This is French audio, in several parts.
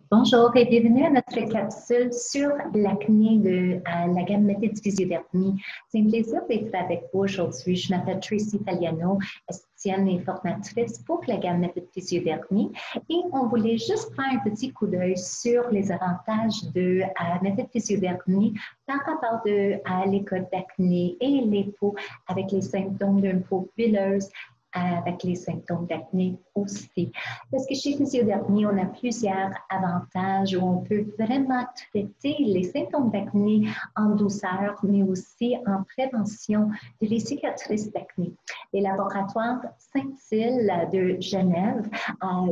Bonjour et bienvenue à notre capsule sur l'acné de la gamme Méthode Physiodermie. C'est un plaisir d'être avec vous aujourd'hui. Je m'appelle Tracy Italiano, esthéticienne et formatrice pour la gamme Méthode Physiodermie. Et on voulait juste faire un petit coup d'œil sur les avantages de Méthode Physiodermie par rapport à l'école d'acné et les peaux avec les symptômes d'une peau huileuse, avec les symptômes d'acné aussi. Parce que chez Physiodermie, on a plusieurs avantages où on peut vraiment traiter les symptômes d'acné en douceur, mais aussi en prévention de les cicatrices d'acné. Les laboratoires Saint-Cyr de Genève,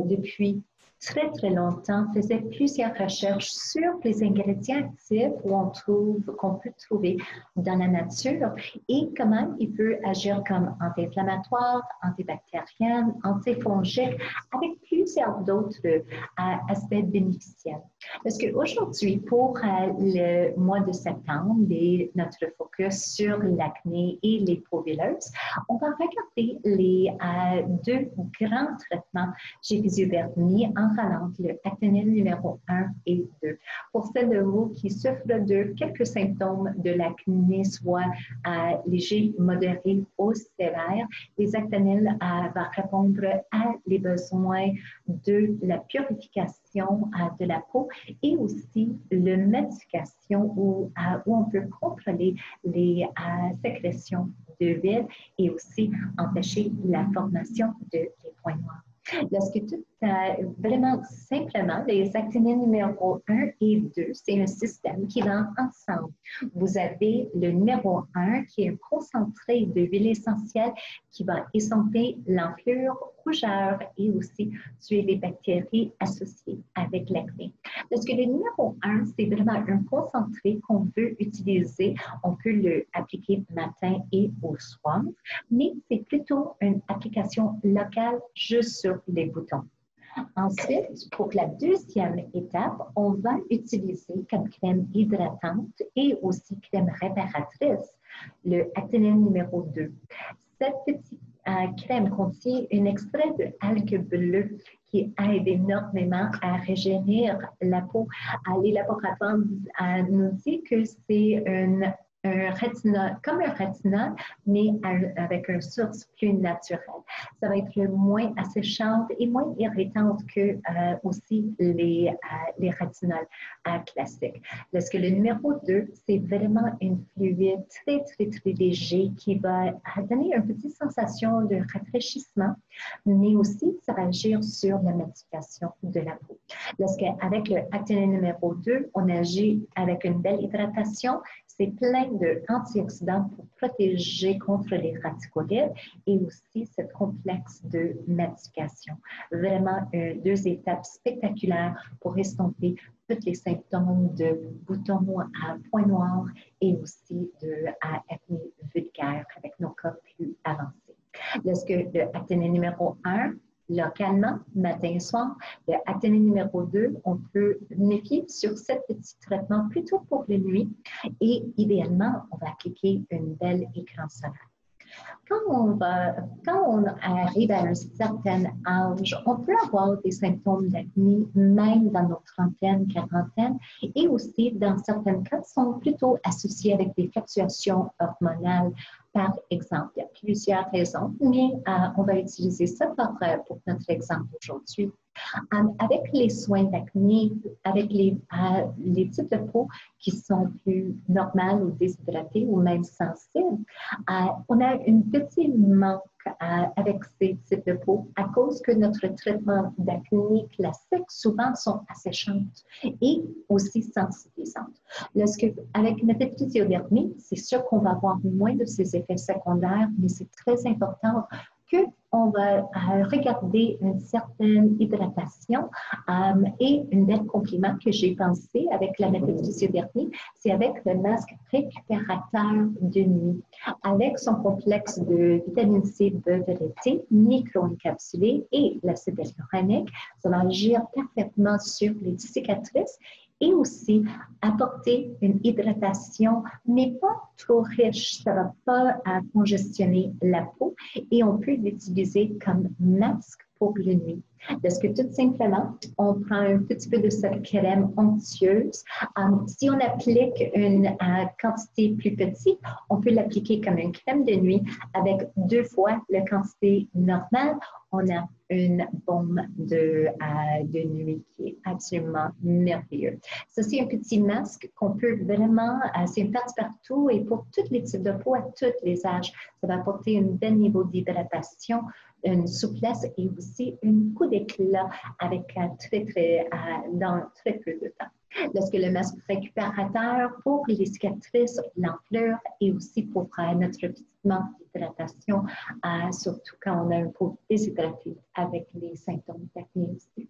depuis très longtemps, faisaient plusieurs recherches sur les ingrédients actifs qu'on peut trouver dans la nature et comment il peut agir comme anti-inflammatoire, antibactérien, antifongique, avec plusieurs d'autres aspects bénéficiels. Parce qu'aujourd'hui, pour le mois de septembre et notre focus sur l'acné et les peaux huileuses, on va regarder les deux grands traitements chez Physiodermie en rallonge, le Actonil numéro 1 et 2. Pour celles de vous qui souffrent de quelques symptômes de l'acné, soit léger, modéré ou sévère, les Actonil va répondre à les besoins de la purification de la peau et aussi la médication où on peut contrôler les sécrétions de huile et aussi empêcher la formation des points noirs. Lorsque tout, vraiment simplement, les actinides numéro 1 et 2, c'est un système qui va ensemble. Vous avez le numéro 1 qui est un concentré de huile essentielle qui va estomper l'enflure, rougeur et aussi tuer les bactéries associées avec l'acné. Lorsque le numéro 1, c'est vraiment un concentré qu'on veut utiliser, on peut l'appliquer matin et au soir, mais c'est plutôt une application locale juste sur les boutons. Ensuite, pour la deuxième étape, on va utiliser comme crème hydratante et aussi crème réparatrice le Actonil numéro 2. Cette petite crème contient un extrait de algues bleues qui aide énormément à régénérer la peau. Les laboratoires nous disent que c'est un rétinol, comme un rétinol, mais avec une source plus naturelle. Ça va être moins asséchante et moins irritante que aussi les rétinols classiques. Lorsque le numéro 2, c'est vraiment une fluide très léger qui va donner une petite sensation de rafraîchissement, mais aussi ça va agir sur la modification de la peau. Lorsqu'avec le Actonil numéro 2, on agit avec une belle hydratation, c'est plein d'antioxydants pour protéger contre les radicaux libres et aussi ce complexe de modification. Vraiment, deux étapes spectaculaires pour estomper tous les symptômes de boutons à points noirs et aussi de acné vulgaire avec nos cas plus avancés. Lorsque le Actonil numéro 1, localement, matin et soir, le Actonil numéro 2, on peut méfier sur ce petit traitement plutôt pour la nuit et idéalement, on va appliquer une belle écran solaire. Quand on arrive à un certain âge, on peut avoir des symptômes d'acné même dans nos trentaines, quarantaines et aussi dans certains cas sont plutôt associés avec des fluctuations hormonales. Par exemple, il y a plusieurs raisons, mais on va utiliser ça pour notre exemple aujourd'hui. Avec les soins d'acné, avec les types de peau qui sont plus normales ou déshydratées ou même sensibles, on a un petit manque avec ces types de peau à cause que notre traitement d'acné classique souvent sont asséchantes et aussi sensibilisantes. Avec notre physiodermie, c'est sûr qu'on va avoir moins de ces effets secondaires, mais c'est très important qu'on va regarder une certaine hydratation et un bel compliment que j'ai pensé avec la méthode physiodermie, c'est avec le masque récupérateur de nuit. Avec son complexe de vitamine C, beurre de thé, micro-encapsulé et l'acide hyaluronique, ça va agir parfaitement sur les cicatrices et aussi apporter une hydratation, mais pas trop riche. Ça ne va pas congestionner la peau et on peut l'utiliser comme masque pour le nuit. Lorsque tout simplement, on prend un petit peu de cette crème onctueuse. Si on applique une quantité plus petite, on peut l'appliquer comme une crème de nuit avec 2 fois la quantité normale. On a une baume de nuit qui est absolument merveilleux. Ça, c'est un petit masque qu'on peut vraiment, c'est une partout et pour tous les types de peau, à tous les âges. Ça va apporter un bel niveau d'hydratation, une souplesse et aussi un coup d'éclat avec dans très peu de temps. Lorsque le masque récupérateur pour les cicatrices, l'enflure et aussi pour notre petit manque d'hydratation, surtout quand on a une peau déshydratée avec les symptômes d'acné aussi.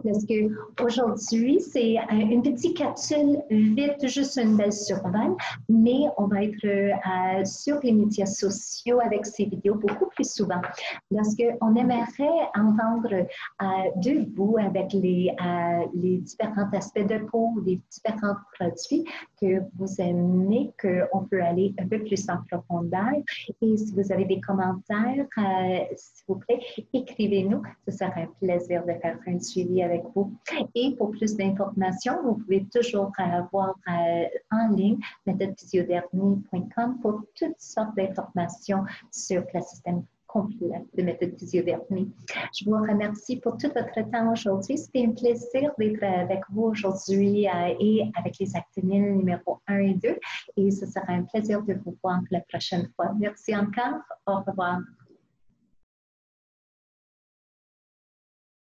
Parce qu'aujourd'hui, c'est une petite capsule vite, juste une belle survol, mais on va être sur les médias sociaux avec ces vidéos beaucoup plus souvent. Lorsqu'on aimerait entendre de vous avec les différents aspects de peau, les différents produits que vous aimez, qu'on peut aller un peu plus en profondeur. Et si vous avez des commentaires, s'il vous plaît, écrivez-nous. Ce sera un plaisir de faire un suivi avec vous. Et pour plus d'informations, vous pouvez toujours voir en ligne méthodephysiodermie.com pour toutes sortes d'informations sur le système complet de méthode physiodermie. Je vous remercie pour tout votre temps aujourd'hui. C'était un plaisir d'être avec vous aujourd'hui et avec les actinides numéro 1 et 2. Et ce sera un plaisir de vous voir la prochaine fois. Merci encore. Au revoir.